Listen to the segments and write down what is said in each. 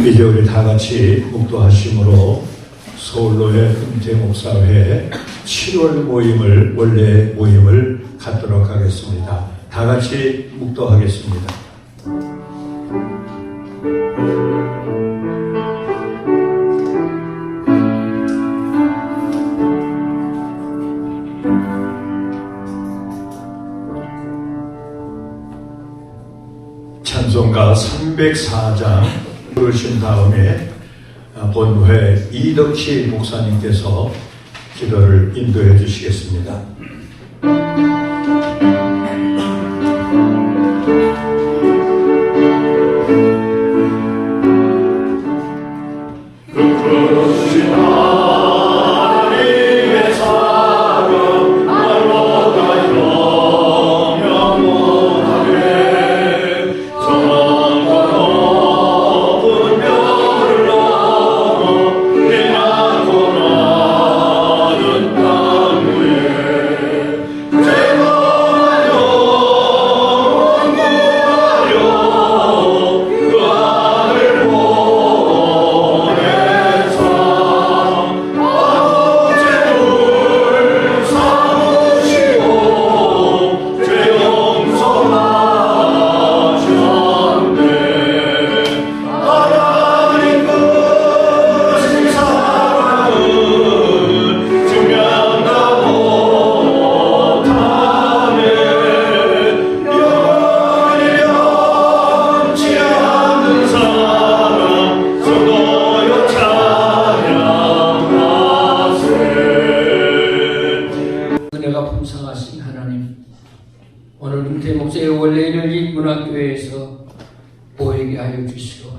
이제 우리 다 같이 묵도하심으로 서울로의 은퇴 목사회 7월 모임을, 원래 모임을 갖도록 하겠습니다. 다 같이 묵도하겠습니다. 찬송가 304장 부르신 다음에 본회 이덕희 목사님께서 기도를 인도해 주시겠습니다. 오늘 은퇴 목사의 원래는 이 문학교회에서 모이게 하여 주시고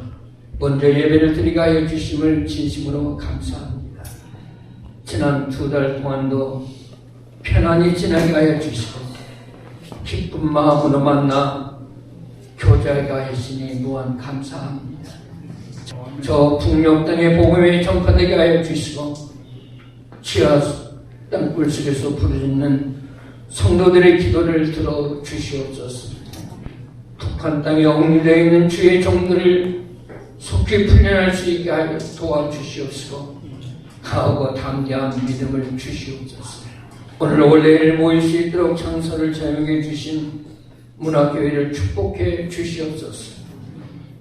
먼저 예배를 드리게 하여 주심을 진심으로 감사합니다. 지난 2달 동안도 편안히 지나게 하여 주시고 기쁜 마음으로 만나 교제하게 하시니 무한 감사합니다. 저 북녘 땅의 복음이 전파되게 하여 주시고 지하 땅굴 속에서 부르짖는 성도들의 기도를 들어 주시옵소서. 북한 땅에 옥리되어 있는 주의 종들을 속히 풀려날 수 있게 하여 도와주시옵시고 강하고 담대한 믿음을 주시옵소서. 오늘 원래를 모일 수 있도록 창설을 자용해 주신 문학교회를 축복해 주시옵소서.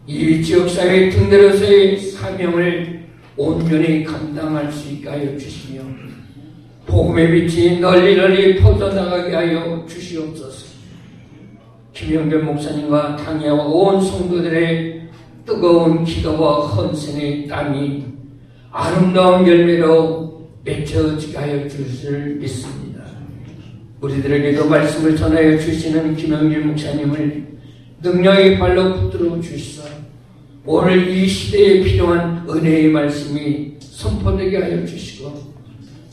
이 지역사회의 등대로서의 사명을 온전히 감당할 수 있게 하여 주시며 복음의 빛이 널리 퍼져나가게 하여 주시옵소서. 김영변 목사님과 당야와 온 성도들의 뜨거운 기도와 헌신의 땀이 아름다운 열매로 맺혀지게 하여 주실 믿습니다. 우리들에게도 말씀을 전하여 주시는 김영균 목사님을 능력의 발로 붙들어 주시사 오늘 이 시대에 필요한 은혜의 말씀이 선포되게 하여 주시고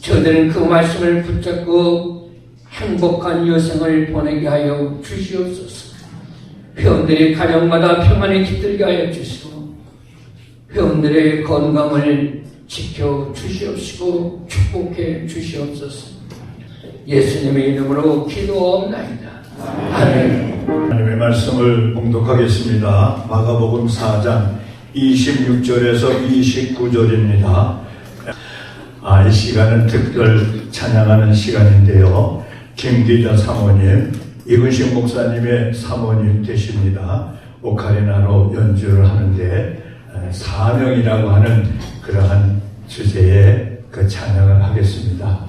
저들은 그 말씀을 붙잡고 행복한 여생을 보내게 하여 주시옵소서. 회원들의 가정마다 평안에 깃들게 하여 주시고 회원들의 건강을 지켜 주시옵시고 축복해 주시옵소서. 예수님의 이름으로 기도하옵나이다. 아멘. 하나님의 말씀을 봉독하겠습니다. 마가복음 4장 26절에서 29절입니다. 이 시간은 특별 찬양하는 시간인데요. 김기자 사모님, 이근식 목사님의 사모님 되십니다. 오카리나로 연주를 하는데 사명이라고 하는 그러한 주제의 그 찬양을 하겠습니다.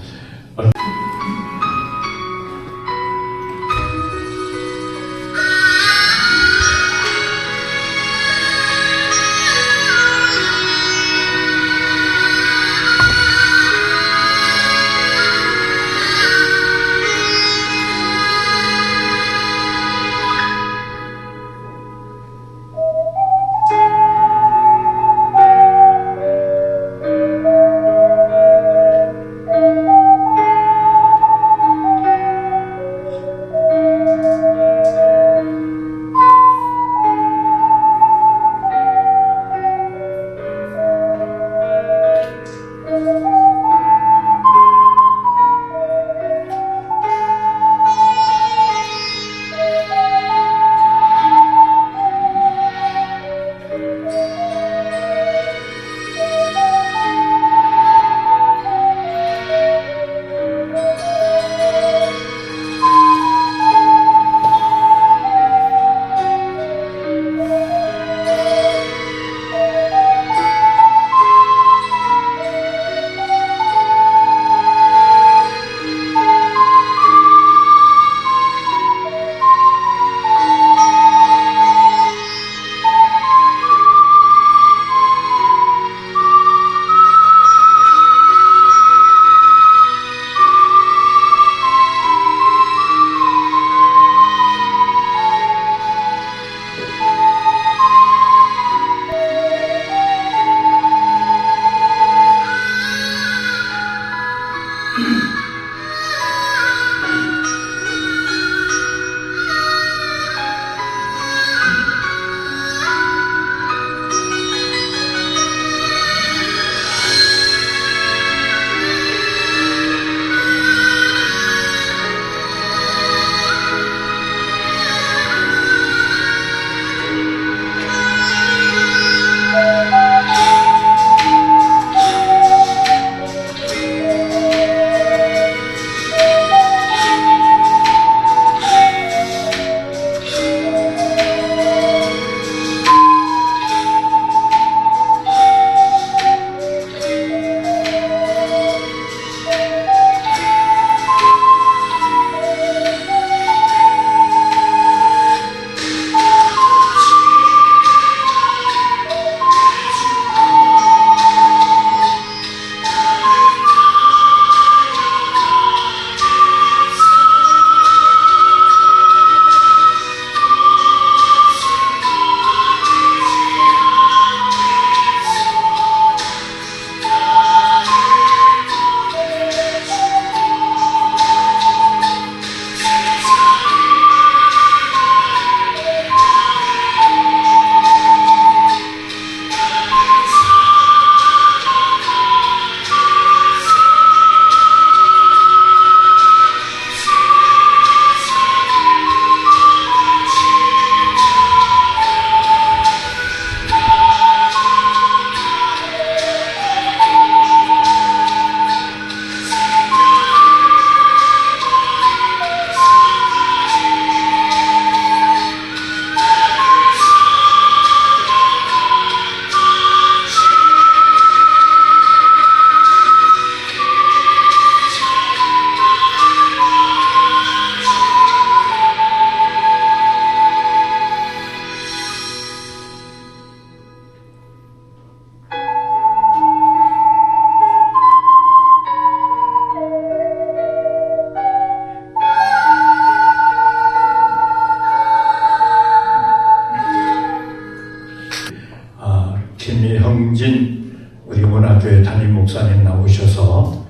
목사님 나오셔서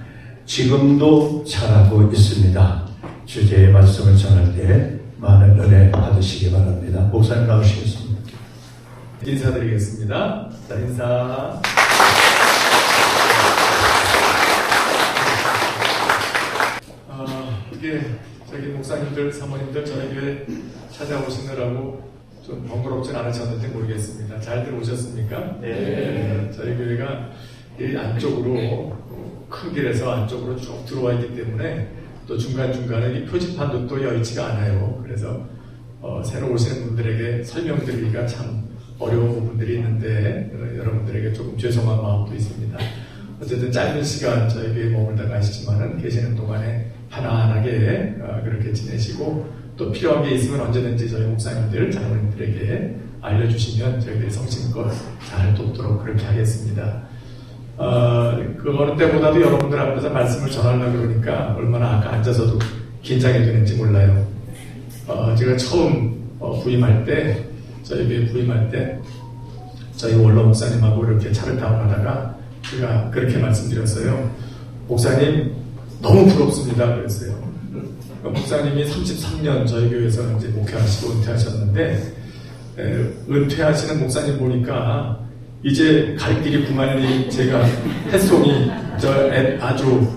지금도 잘하고 있습니다. 주제의 말씀을 전할 때 많은 은혜 받으시기 바랍니다. 목사님 나오시겠습니다. 인사드리겠습니다. 자, 인사. 이게 저기 목사님들, 사모님들 저희 교회 찾아오시느라고 좀 번거롭진 않으셨는지 모르겠습니다. 잘들 오셨습니까? 네. 저희 교회가 이 안쪽으로 큰 길에서 안쪽으로 쭉 들어와 있기 때문에 또 중간중간에 이 표지판도 또 여의치가 않아요. 그래서 새로 오시는 분들에게 설명드리기가 참 어려운 부분들이 있는데 여러분들에게 조금 죄송한 마음도 있습니다. 어쨌든 짧은 시간 저희 교회에 머물다 가시지만은 계시는 동안에 편안하게 그렇게 지내시고 또 필요한 게 있으면 언제든지 저희 목사님들, 장로님들에게 알려주시면 저희들이 성심껏 잘 돕도록 그렇게 하겠습니다. 그 어느 때보다도 여러분들 앞에서 말씀을 전하려고 그러니까 얼마나 아까 앉아서도 긴장이 되는지 몰라요. 제가 처음 부임할 때, 저희 교회 부임할 때 저희 원로 목사님하고 이렇게 차를 타고 가다가 제가 그렇게 말씀드렸어요. 목사님 너무 부럽습니다. 그랬어요. 목사님이 33년 저희 교회에서 이제 목회하시고 은퇴하셨는데 은퇴하시는 목사님 보니까 이제 갈 길이 그만이니 제가 햇송이 아주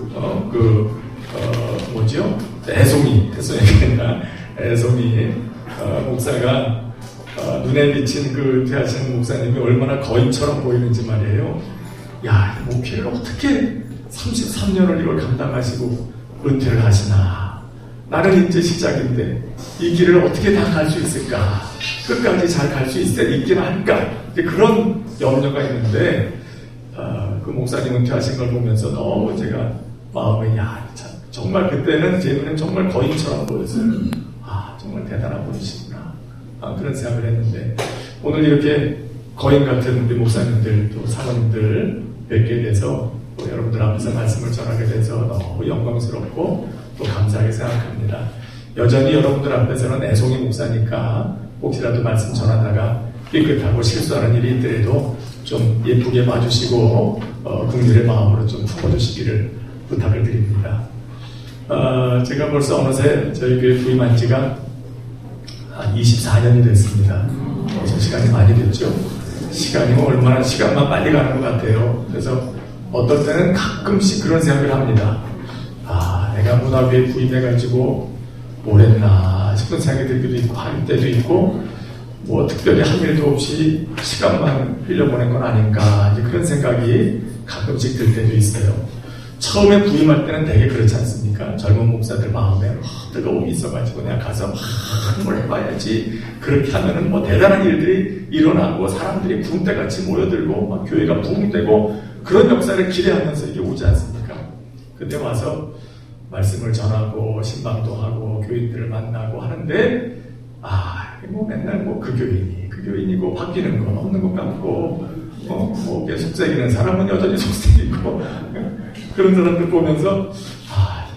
뭐지요? 애송이 아니라 애송이 목사가 눈에 비친 그 은퇴하시는 목사님이 얼마나 거인처럼 보이는지 말이에요. 야, 목회를 어떻게 33년을 이걸 감당하시고 은퇴를 하시나. 나는 이제 시작인데 이 길을 어떻게 다 갈 수 있을까? 끝까지 잘 갈 수 있긴 할까? 그런 염려가 있는데 그 목사님 은퇴하신 걸 보면서 너무 제가 마음에 참, 정말 그때는 제 눈엔 정말 거인처럼 보였어요. 정말 대단한 분이시구나. 그런 생각을 했는데 오늘 이렇게 거인 같은 우리 목사님들 또 사모님들 뵙게 돼서 또 여러분들 앞에서 말씀을 전하게 돼서 너무 영광스럽고 또 감사하게 생각합니다. 여전히 여러분들 앞에서는 애송이 목사니까 혹시라도 말씀 전하다가 삐끗하고 실수하는 일이 있더라도 좀 예쁘게 봐주시고 긍휼의 마음으로 좀 품어주시기를 부탁을 드립니다. 제가 벌써 어느새 저희 교회 부임한 지가 한 24년이 됐습니다. 벌써 시간이 많이 됐죠. 시간이 얼마나 시간만 빨리 가는 것 같아요. 그래서 어떨 때는 가끔씩 그런 생각을 합니다. 내가 문화부에 부임해가지고 뭘 했나 싶은 생각이 들기도 있고 할 때도 있고 뭐 특별히 한 일도 없이 시간만 흘려보낸 건 아닌가 이제 그런 생각이 가끔씩 들 때도 있어요. 처음에 부임할 때는 되게 그렇지 않습니까? 젊은 목사들 마음에 뜨거움이 있어가지고 내가 가서 뭘 해봐야지. 그렇게 하면은 뭐 대단한 일들이 일어나고 사람들이 군대같이 모여들고 막 교회가 부흥되고 그런 역사를 기대하면서 이게 오지 않습니까? 그때 와서 말씀을 전하고 신방도 하고 교인들을 만나고 하는데 뭐 맨날 뭐 그 교인이고 바뀌는 건 없는 것 같고 뭐 속삭이는 사람은 여전히 속삭이고 그런 사람들 보면서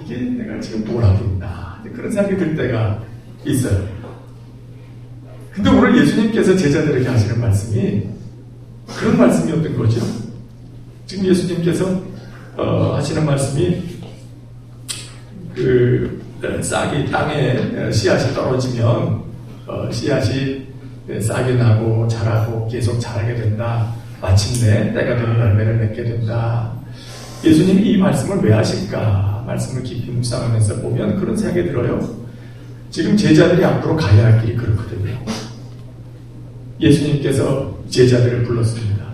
이게 내가 지금 뭘 하고 있나 그런 생각이 들 때가 있어요. 근데 오늘 예수님께서 제자들에게 하시는 말씀이 그런 말씀이었던 거죠. 지금 예수님께서 하시는 말씀이 그 싹이 땅에 씨앗이 떨어지면 씨앗이 싹이 나고 자라고 계속 자라게 된다. 마침내 때가 되면 열매를 맺게 된다. 예수님이 이 말씀을 왜 하실까? 말씀을 깊이 묵상하면서 보면 그런 생각이 들어요. 지금 제자들이 앞으로 가야 할 길이 그렇거든요. 예수님께서 제자들을 불렀습니다.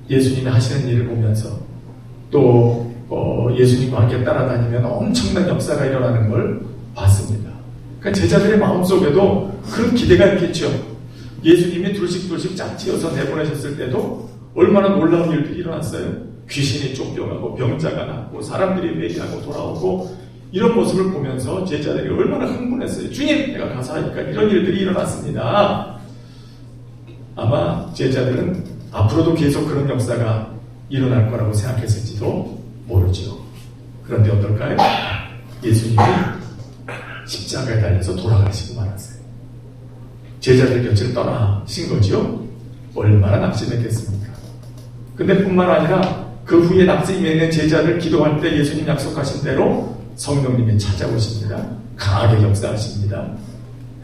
예수님이 하시는 일을 보면서 또 예수님과 함께 따라다니면 엄청난 역사가 일어나는 걸 봤습니다. 그러니까 제자들의 마음속에도 그런 기대가 있겠죠. 예수님이 둘씩 짝지어서 내보내셨을 때도 얼마나 놀라운 일들이 일어났어요. 귀신이 쫓겨가고 병자가 낫고 사람들이 회개하고 돌아오고 이런 모습을 보면서 제자들이 얼마나 흥분했어요. 주님, 내가 가서 하니까 이런 일들이 일어났습니다. 아마 제자들은 앞으로도 계속 그런 역사가 일어날 거라고 생각했을지도 모르죠. 그런데 어떨까요? 예수님이 십자가에 달려서 돌아가시고 말았어요. 제자들 곁을 떠나신 거죠. 얼마나 낙심했겠습니까? 근데 뿐만 아니라 그 후에 낙생에 있는 제자들 기도할 때 예수님 약속하신 대로 성령님이 찾아오십니다. 강하게 역사하십니다.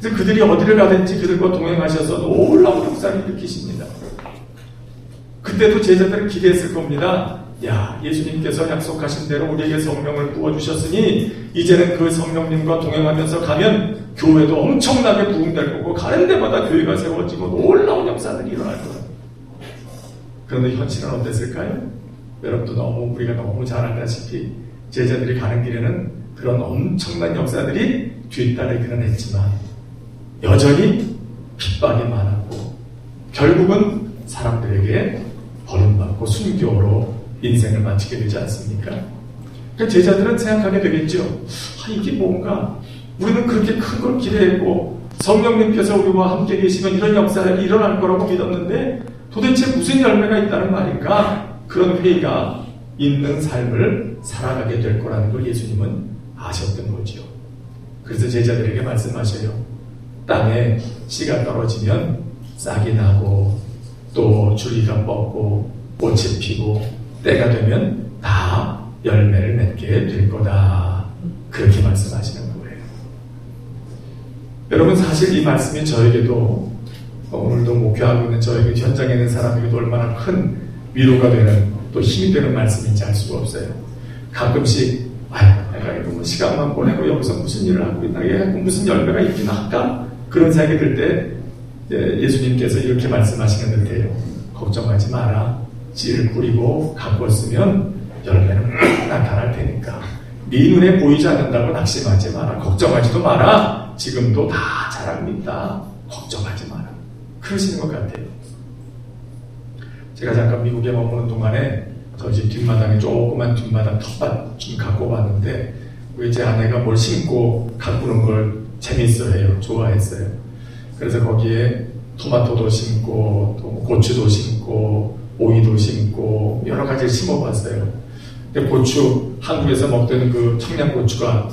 그래서 그들이 어디를 가든지 그들과 동행하셔서 놀라운 역사를 일으키십니다. 그때도 제자들은 기대했을 겁니다. 야, 예수님께서 약속하신 대로 우리에게 성령을 부어주셨으니 이제는 그 성령님과 동행하면서 가면 교회도 엄청나게 부흥될 거고 가는 데마다 교회가 세워지고 놀라운 역사들이 일어날 거예요. 그런데 현실은 어땠을까요? 여러분도 우리가 너무 잘 알다시피 제자들이 가는 길에는 그런 엄청난 역사들이 뒤따르기는 했지만 여전히 핍박이 많았고 결국은 사람들에게 버림받고 순교로 인생을 마치게 되지 않습니까? 그러니까 제자들은 생각하게 되겠죠. 이게 뭔가 우리는 그렇게 큰 걸 기대했고 성령님께서 우리와 함께 계시면 이런 역사가 일어날 거라고 믿었는데 도대체 무슨 열매가 있다는 말인가? 그런 회의가 있는 삶을 살아가게 될 거라는 걸 예수님은 아셨던 거죠. 그래서 제자들에게 말씀하셔요. 땅에 씨가 떨어지면 싹이 나고 또 줄기가 뻗고 꽃이 피고 때가 되면 다 열매를 맺게 될 거다. 그렇게 말씀하시는 거예요. 여러분 사실 이 말씀이 저에게도 오늘도 목회하고 있는 저에게 현장에 있는 사람에게도 얼마나 큰 위로가 되는 또 힘이 되는 말씀인지 알 수가 없어요. 가끔씩 내가 이거 뭐 시간만 보내고 여기서 무슨 일을 하고 있나 무슨 열매가 있긴 할까? 그런 생각이 들 때 예수님께서 이렇게 말씀하시는 듯해요. 걱정하지 마라. 씨를 뿌리고 가꿨으면 열매는 나타날 테니까 네 눈에 보이지 않는다고 낙심하지 마라. 걱정하지도 마라. 지금도 다 자라고 있다. 걱정하지 마라. 그러시는 것 같아요. 제가 잠깐 미국에 머무는 동안에 저 집 뒷마당에 조그만 뒷마당 텃밭 좀 갖고 왔는데 왜 제 아내가 뭘 심고 가꾸는 걸 재밌어해요. 좋아했어요. 그래서 거기에 토마토도 심고 또 고추도 심고 오이도 심고 여러 가지를 심어봤어요. 근데 고추 한국에서 먹던 그 청양고추가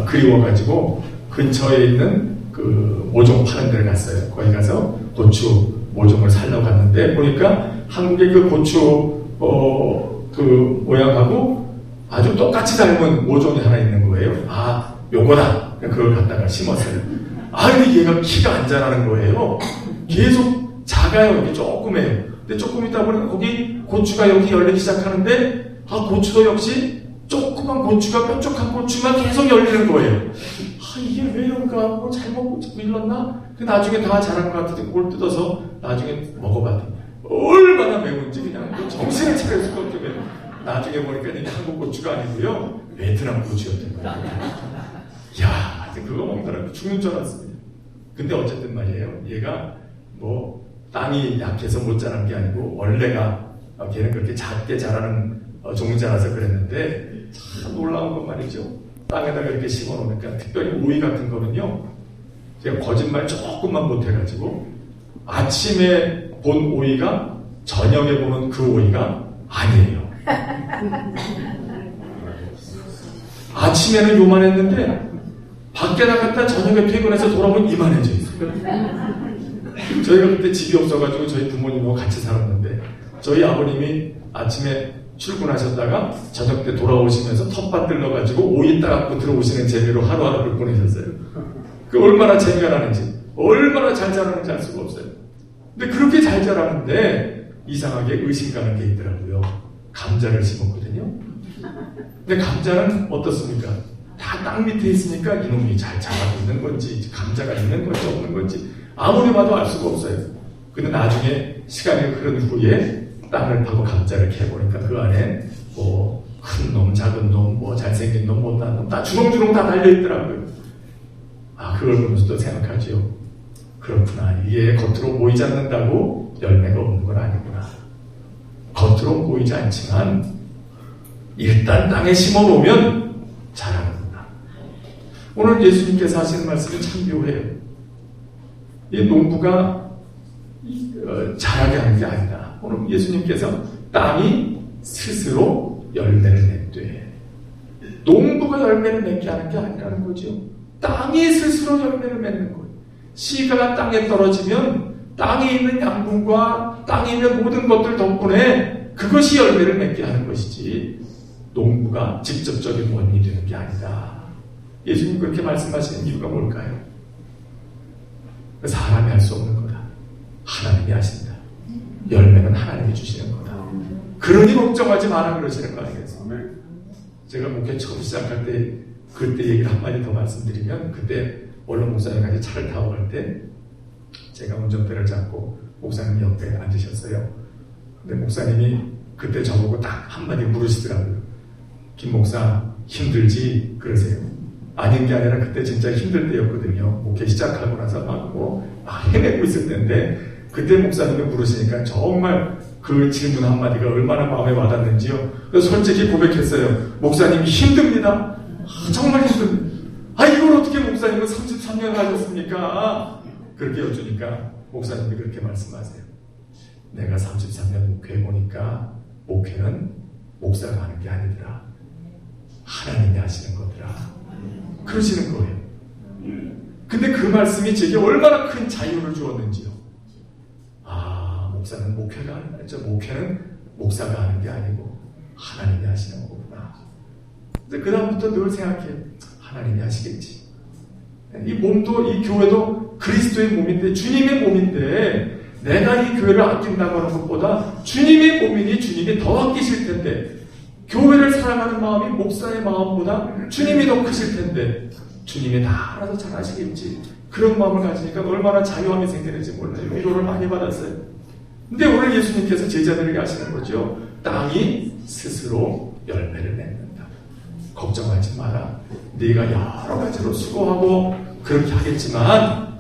그리워가지고 근처에 있는 그 모종 파는 데를 갔어요. 거기 가서 고추 모종을 사려고 갔는데 보니까 한국의 그 고추 그 모양하고 아주 똑같이 닮은 모종이 하나 있는 거예요. 요거다. 그걸 갖다가 심었어요. 근데 얘가 키가 안 자라는 거예요. 계속 작아요. 이게 조그매요. 근데 조금 있다 보니까 거기 고추가 여기 열리기 시작하는데 고추도 역시 조그만 고추가 뾰족한 고추만 계속 열리는 거예요. 이게 왜 이런가? 뭐 잘못 밀렀나? 나중에 다 자란 것 같은데 그걸 뜯어서 나중에 먹어봤더니 얼마나 매운지 그냥 정신을 차릴 수가 없게 매워. 나중에 보니까 이게 한국 고추가 아니고요. 베트남 고추였던 거예요. 그거 먹느라고 죽는 줄 알았습니다. 근데 어쨌든 말이에요. 얘가 뭐 땅이 약해서 못 자란 게 아니고 원래가 걔는 그렇게 작게 자라는 종자라서 그랬는데 참 놀라운 건 말이죠. 땅에다가 이렇게 심어놓으니까 특별히 오이 같은 거는요. 제가 거짓말 조금만 못해가지고 아침에 본 오이가 저녁에 보는 그 오이가 아니에요. 아침에는 요만했는데 밖에 나갔다 저녁에 퇴근해서 돌아보면 이만해져 있어요. 저희가 그때 집이 없어가지고 저희 부모님하고 같이 살았는데 저희 아버님이 아침에 출근하셨다가 저녁 때 돌아오시면서 텃밭 들러가지고 오이 따갖고 들어오시는 재미로 하루하루를 보내셨어요. 그 얼마나 재미가 나는지 얼마나 잘 자라는지 알 수가 없어요. 근데 그렇게 잘 자라는데 이상하게 의심 가는 게 있더라고요. 감자를 심었거든요. 근데 감자는 어떻습니까? 다 땅 밑에 있으니까 이놈이 잘 자라고 있는 건지 감자가 있는 건지 없는 건지 아무리 봐도 알 수가 없어요. 근데 나중에 시간이 흐른 후에 땅을 파고 감자를 캐보니까 그 안에 뭐 큰 놈, 작은 놈, 뭐 잘생긴 놈, 못난 놈 다 주렁주렁 다 달려있더라고요. 그걸 보면서 또 생각하죠. 그렇구나. 이게 겉으로 보이지 않는다고 열매가 없는 건 아니구나. 겉으로 보이지 않지만 일단 땅에 심어놓으면 자라는구나. 오늘 예수님께서 하시는 말씀은 참 묘해요. 이 농부가 자라게 하는 게 아니다. 오늘 예수님께서 땅이 스스로 열매를 맺되 농부가 열매를 맺게 하는 게 아니라는 거죠. 땅이 스스로 열매를 맺는 거예요. 씨가 땅에 떨어지면 땅에 있는 양분과 땅에 있는 모든 것들 덕분에 그것이 열매를 맺게 하는 것이지 농부가 직접적인 원인이 되는 게 아니다. 예수님 그렇게 말씀하시는 이유가 뭘까요? 사람이 할 수 없는 거다. 하나님이 하신다. 열매는 하나님이 주시는 거다. 그러니 걱정하지 마라 그러시는 거 아니겠습니까? 제가 목회 처음 시작할 때 그때 얘기를 한마디 더 말씀드리면, 그때 원로 목사님까지 차를 타고 갈 때 제가 운전대를 잡고 목사님 옆에 앉으셨어요. 근데 목사님이 그때 저보고 딱 한마디 물으시더라고요. 김 목사 힘들지? 그러세요. 아닌 게 아니라 그때 진짜 힘들 때였거든요. 목회 시작하고 나서 막 헤매고 있을 때인데, 그때 목사님이 물으시니까 정말 그 질문 한마디가 얼마나 마음에 와닿는지요. 그래서 솔직히 고백했어요. 목사님이 힘듭니다. 정말 힘듭니다. 이걸 어떻게 목사님은 33년 하셨습니까? 그렇게 여쭈니까 목사님이 그렇게 말씀하세요. 내가 33년 목회해보니까 목회는 목사가 하는 게 아니더라. 하나님이 하시는 거더라. 그러시는 거예요. 근데 그 말씀이 제게 얼마나 큰 자유를 주었는지요. 목사는 목회가 아니죠. 목회는 목사가 하는 게 아니고 하나님이 하시는 거구나. 근데 그 다음부터 늘 생각해. 하나님이 하시겠지. 이 몸도, 이 교회도 그리스도의 몸인데, 주님의 몸인데, 내가 이 교회를 아낀다고 하는 것보다 주님의 몸이니 주님이 더 아끼실 텐데, 교회를 사랑하는 마음이 목사의 마음보다 주님이 더 크실 텐데, 주님이 다 알아서 잘 하시겠지. 그런 마음을 가지니까 얼마나 자유함이 생기는지 몰라요. 위로를 많이 받았어요. 근데 오늘 예수님께서 제자들에게 하시는 거죠. 땅이 스스로 열매를 맺는다. 걱정하지 마라. 네가 여러 가지로 수고하고 그렇게 하겠지만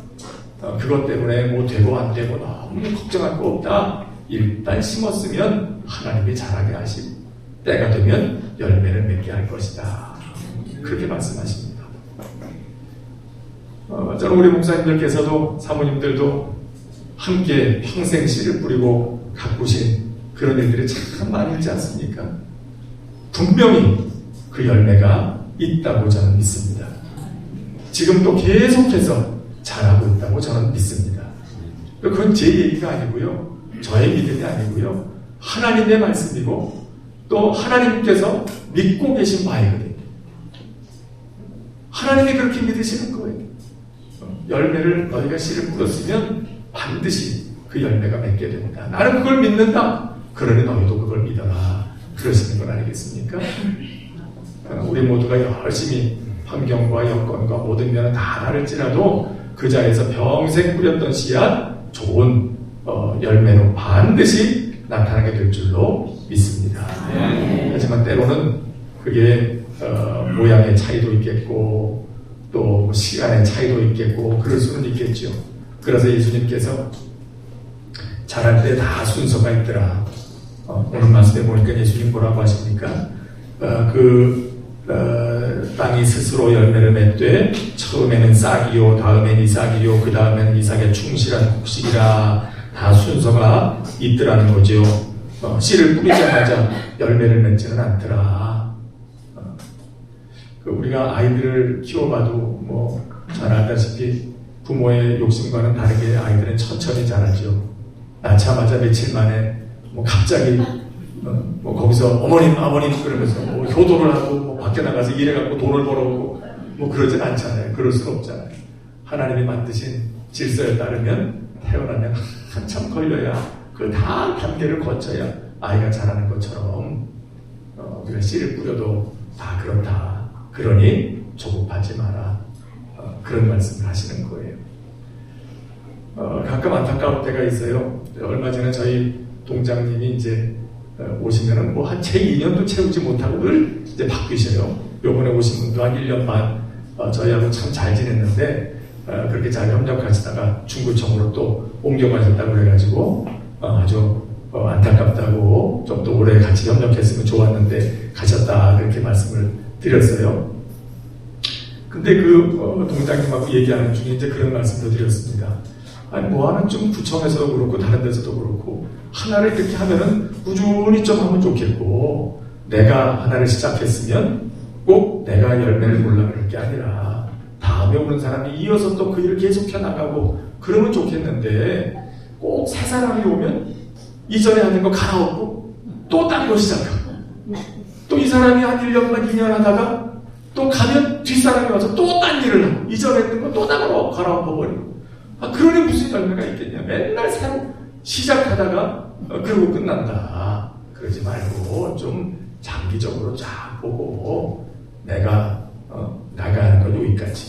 그것 때문에 뭐 되고 안 되고 너무 걱정할 거 없다. 일단 심었으면 하나님이 자라게 하시고 때가 되면 열매를 맺게 할 것이다. 그렇게 말씀하십니다. 저는 우리 목사님들께서도 사모님들도 함께 평생 씨를 뿌리고 가꾸신 그런 일들이 참 많이 있지 않습니까? 분명히 그 열매가 있다고 저는 믿습니다. 지금도 계속해서 자라고 있다고 저는 믿습니다. 그건 제 얘기가 아니고요. 저의 믿음이 아니고요. 하나님의 말씀이고 또 하나님께서 믿고 계신 바이거든요. 하나님이 그렇게 믿으시는 거예요. 열매를 너희가 씨를 뿌렸으면 반드시 그 열매가 맺게 된다. 나는 그걸 믿는다. 그러니 너희도 그걸 믿어라. 그러시는 건 아니겠습니까? 우리 모두가 열심히 환경과 여건과 모든 면을 다 다를지라도 그 자리에서 평생 뿌렸던 씨앗 좋은 열매로 반드시 나타나게 될 줄로 믿습니다. 하지만 때로는 그게 모양의 차이도 있겠고 또 시간의 차이도 있겠고 그럴 수는 있겠죠. 그래서 예수님께서 자랄 때 다 순서가 있더라. 오늘 말씀에 보니까 예수님 뭐라고 하십니까? 땅이 스스로 열매를 맺되 처음에는 싹이요 다음엔 이삭이요 그 다음에는 이삭의 충실한 곡식이라. 다 순서가 있더라는 거죠. 씨를 뿌리자마자 열매를 맺지는 않더라. 우리가 아이들을 키워봐도 뭐 잘 알다시피 부모의 욕심과는 다르게 아이들은 천천히 자라죠. 낳자마자 며칠 만에 뭐 갑자기 뭐 거기서 어머님 아버님 그러면서 뭐 효도를 하고 뭐 밖에 나가서 일해갖고 돈을 벌어오고 뭐 그러진 않잖아요. 그럴 수는 없잖아요. 하나님이 만드신 질서에 따르면 태어나면 한참 걸려야 그 다 단계를 거쳐야 아이가 자라는 것처럼 우리가 씨를 뿌려도 다 그렇다. 그러니 조급하지 마라. 그런 말씀을 하시는 거예요. 가끔 안타까울 때가 있어요. 얼마 전에 저희 동장님이 이제 오시면은 뭐 한 채 2년도 채우지 못하고 늘 이제 바뀌셔요. 요번에 오신 분도 한 1년 반 저희하고 참 잘 지냈는데 그렇게 잘 협력하시다가 중구청으로 또 옮겨가셨다고 그래가지고 아주 안타깝다고 좀 더 오래 같이 협력했으면 좋았는데 가셨다 그렇게 말씀을 드렸어요. 근데 그 동장님하고 얘기하는 중에 이제 그런 말씀도 드렸습니다. 아니 뭐하는 좀 구청에서도 그렇고 다른 데서도 그렇고 하나를 이렇게 하면은 꾸준히 좀 하면 좋겠고 내가 하나를 시작했으면 꼭 내가 열매를 보려고 그럴 게 아니라 다음에 오는 사람이 이어서 또 그 일을 계속해 나가고 그러면 좋겠는데 꼭 새 사람이 오면 이전에 하는 거 갈아엎고 또 딴 거 시작하고, 또 이 사람이 한 1년만 2년 하다가 또 가면 뒷사람이 와서 또 딴 일을 하고, 이전에 했던 거 또 나가고 갈아엎어버리고. 그러니 무슨 열매가 있겠냐. 맨날 새로 시작하다가 그러고 끝난다. 그러지 말고 좀 장기적으로 쫙 보고, 내가 나가는 건 여기까지,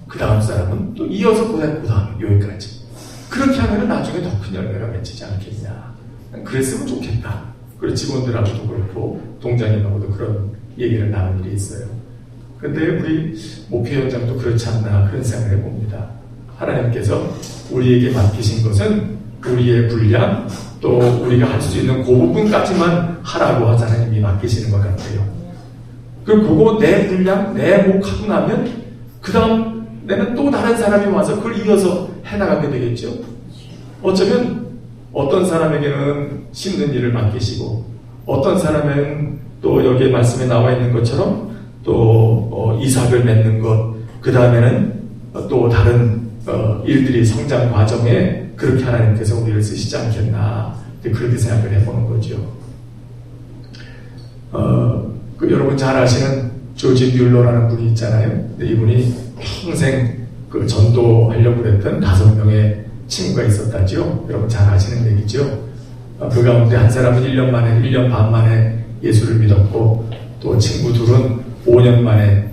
그 다음 사람은 또 이어서 그 다음 여기까지. 그렇게 하면 나중에 더 큰 열매가 맺히지 않겠냐. 그랬으면 좋겠다. 그리고 직원들하고도 그렇고 동장님하고도 그런 얘기를 나눈 일이 있어요. 그런데 우리 목회 현장도 그렇지 않나 그런 생각을 해봅니다. 하나님께서 우리에게 맡기신 것은 우리의 분량, 또 우리가 할 수 있는 그 부분까지만 하라고 하나님이 맡기시는 것 같아요. 그거 내 분량, 내 목 하고 나면 그 다음 내는 또 다른 사람이 와서 그걸 이어서 해나가게 되겠죠. 어쩌면 어떤 사람에게는 심는 일을 맡기시고, 어떤 사람은 또 여기에 말씀에 나와 있는 것처럼 또 이삭을 맺는 것, 그 다음에는 또 다른 일들이 성장 과정에 그렇게 하나님께서 우리를 쓰시지 않겠나, 그렇게 생각을 해보는 거죠. 여러분 잘 아시는 조지 뮬러라는 분이 있잖아요. 이분이 평생 그 전도하려고 그랬던 5명의 친구가 있었다죠. 여러분 잘 아시는 얘기죠. 그 가운데 한 사람은 1년 반 만에 예수를 믿었고, 또 친구 둘은 5년 만에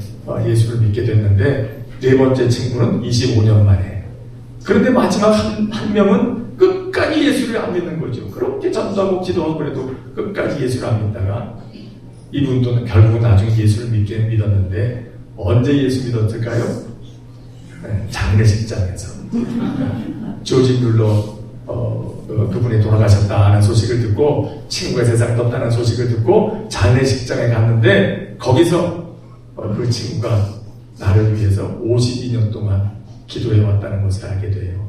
예수를 믿게 됐는데, 네 번째 친구는 25년 만에. 그런데 마지막 한 명은 끝까지 예수를 안 믿는 거죠. 그렇게 전도하고 기도하고 그래도 끝까지 예수를 안 믿다가, 이분도 결국 나중에 예수를 믿었는데, 언제 예수 믿었을까요? 장례식장에서. 조지 뮬러 그분이 돌아가셨다는 소식을 듣고, 친구가 세상 떴다는 소식을 듣고 장례식장에 갔는데, 거기서 그 친구가 나를 위해서 52년 동안 기도해 왔다는 것을 알게 돼요.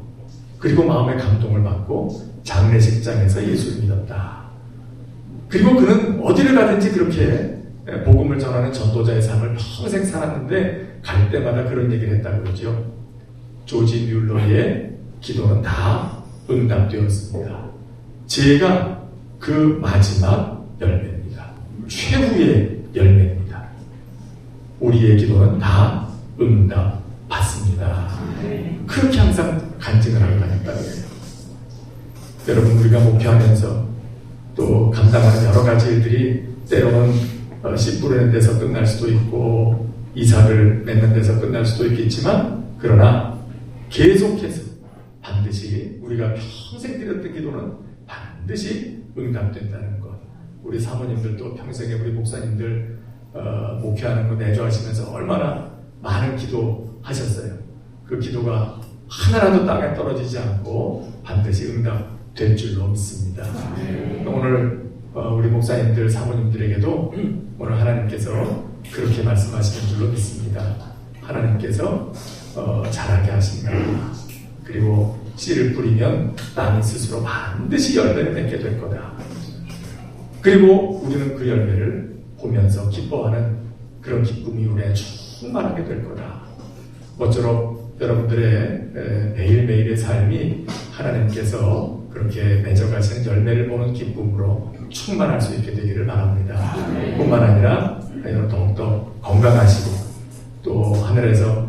그리고 마음의 감동을 받고 장례식장에서 예수를 믿었다. 그리고 그는 어디를 가든지 그렇게 복음을 전하는 전도자의 삶을 평생 살았는데, 갈 때마다 그런 얘기를 했다고 그러죠. 조지 뮬러의 기도는 다 응답되었습니다. 제가 그 마지막 열매입니다. 최후의 열매입니다. 우리의 기도는 다 응답받습니다. 그렇게 항상 간증을 하고 다녔다고 해요. 여러분, 우리가 목회하면서 또 감당하는 여러 가지 일들이 때로는 씨 뿌리는 데서 끝날 수도 있고, 이삭을 맺는 데서 끝날 수도 있겠지만, 그러나 계속해서 반드시 우리가 평생 드렸던 기도는 반드시 응답된다는 것. 우리 사모님들도 평생에 우리 목사님들 목회하는 거 내조하시면서 얼마나 많은 기도 하셨어요. 그 기도가 하나라도 땅에 떨어지지 않고 반드시 응답될 줄로 믿습니다. 오늘 우리 목사님들, 사모님들에게도 오늘 하나님께서 그렇게 말씀하시는 줄로 믿습니다. 하나님께서 자라게 하신다. 그리고 씨를 뿌리면 땅이 스스로 반드시 열매를 맺게 될 거다. 그리고 우리는 그 열매를 보면서 기뻐하는 그런 기쁨이 우리에 충만하게 될 거다. 모쪼록 여러분들의 매일매일의 삶이 하나님께서 그렇게 맺어가시는 열매를 보는 기쁨으로 충만할 수 있게 되기를 바랍니다. 뿐만 아니라 더욱더 건강하시고, 또 하늘에서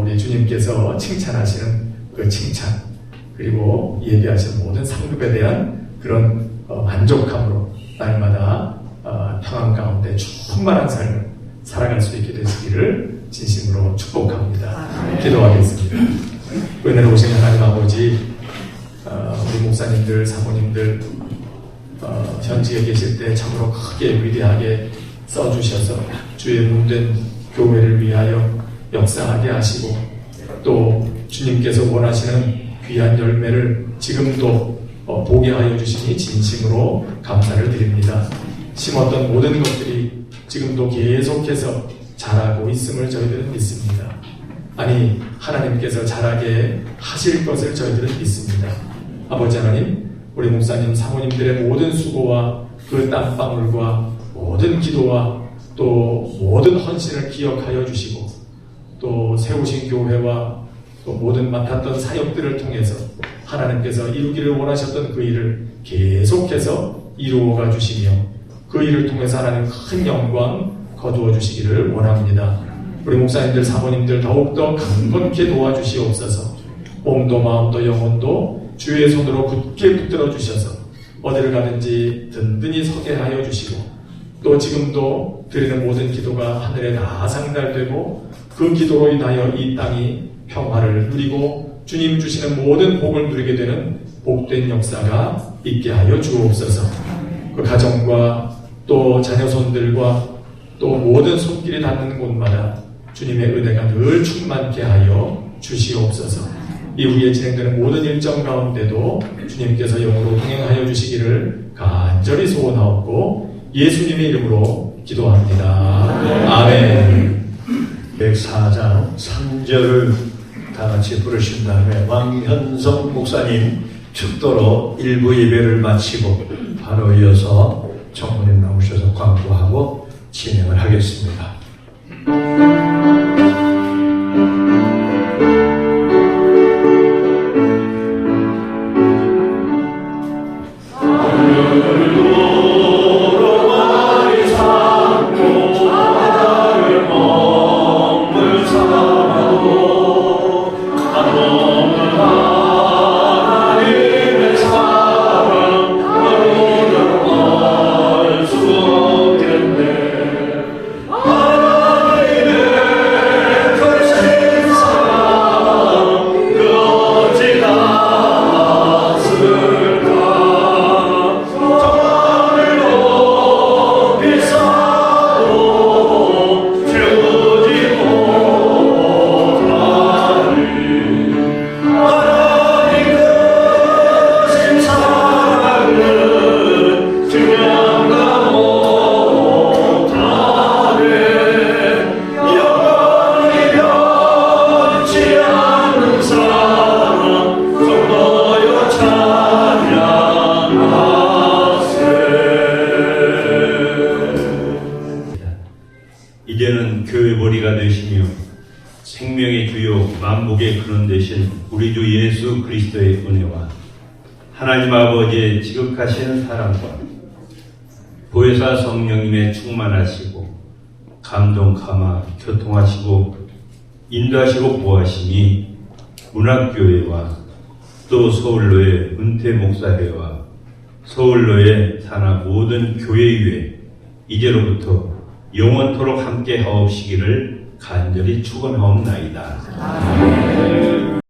우리 주님께서 칭찬하시는 그 칭찬, 그리고 예비하신 모든 상급에 대한 그런 만족함으로 날마다 평안 가운데 충만한 삶을 살아갈 수 있게 되시기를 진심으로 축복합니다. 기도하겠습니다. 은혜로우신 하나님 아버지, 우리 목사님들, 사모님들 현지에 계실 때 참으로 크게 위대하게 써주셔서 주의 몸된 교회를 위하여 역사하게 하시고, 또 주님께서 원하시는 귀한 열매를 지금도 보게 하여 주시니 진심으로 감사를 드립니다. 심었던 모든 것들이 지금도 계속해서 자라고 있음을 저희들은 믿습니다. 아니, 하나님께서 자라게 하실 것을 저희들은 믿습니다. 아버지 하나님, 우리 목사님, 사모님들의 모든 수고와 그 땀방울과 모든 기도와 또 모든 헌신을 기억하여 주시고, 또 세우신 교회와 또 모든 맡았던 사역들을 통해서 하나님께서 이루기를 원하셨던 그 일을 계속해서 이루어가 주시며 그 일을 통해서 하나님 큰 영광 거두어 주시기를 원합니다. 우리 목사님들, 사모님들 더욱더 강건케 도와주시옵소서. 몸도 마음도 영혼도 주의 손으로 굳게 붙들어 주셔서 어디를 가든지 든든히 서게 하여 주시고 또 지금도 드리는 모든 기도가 하늘에 다 상달되고 그 기도로 인하여 이 땅이 평화를 누리고 주님 주시는 모든 복을 누리게 되는 복된 역사가 있게 하여 주옵소서. 그 가정과 또 자녀손들과 또 모든 손길이 닿는 곳마다 주님의 은혜가 늘 충만케 하여 주시옵소서. 이후에 진행되는 모든 일정 가운데도 주님께서 영으로 동행하여 주시기를 간절히 소원하옵고 예수님의 이름으로 기도합니다. 아멘. 104장 3절을 다 같이 부르신 다음에 왕현성 목사님 축도로 일부 예배를 마치고 바로 이어서 청문회 나오셔서 광고하고 진행을 하겠습니다. 이제는 교회 머리가 되시며 생명의 주요 만복의 근원 되신 우리 주 예수 그리스도의 은혜와 하나님 아버지의 지극하신 사랑과 보혜사 성령님의 충만하시고 감동 감화 교통하시고 인도하시고 보호하심이 문학교회와 또 서울로의 은퇴 목사회와 서울로의 산하 모든 교회 위에 이제로부터 영원토록 함께 하옵시기를 간절히 축원하옵나이다.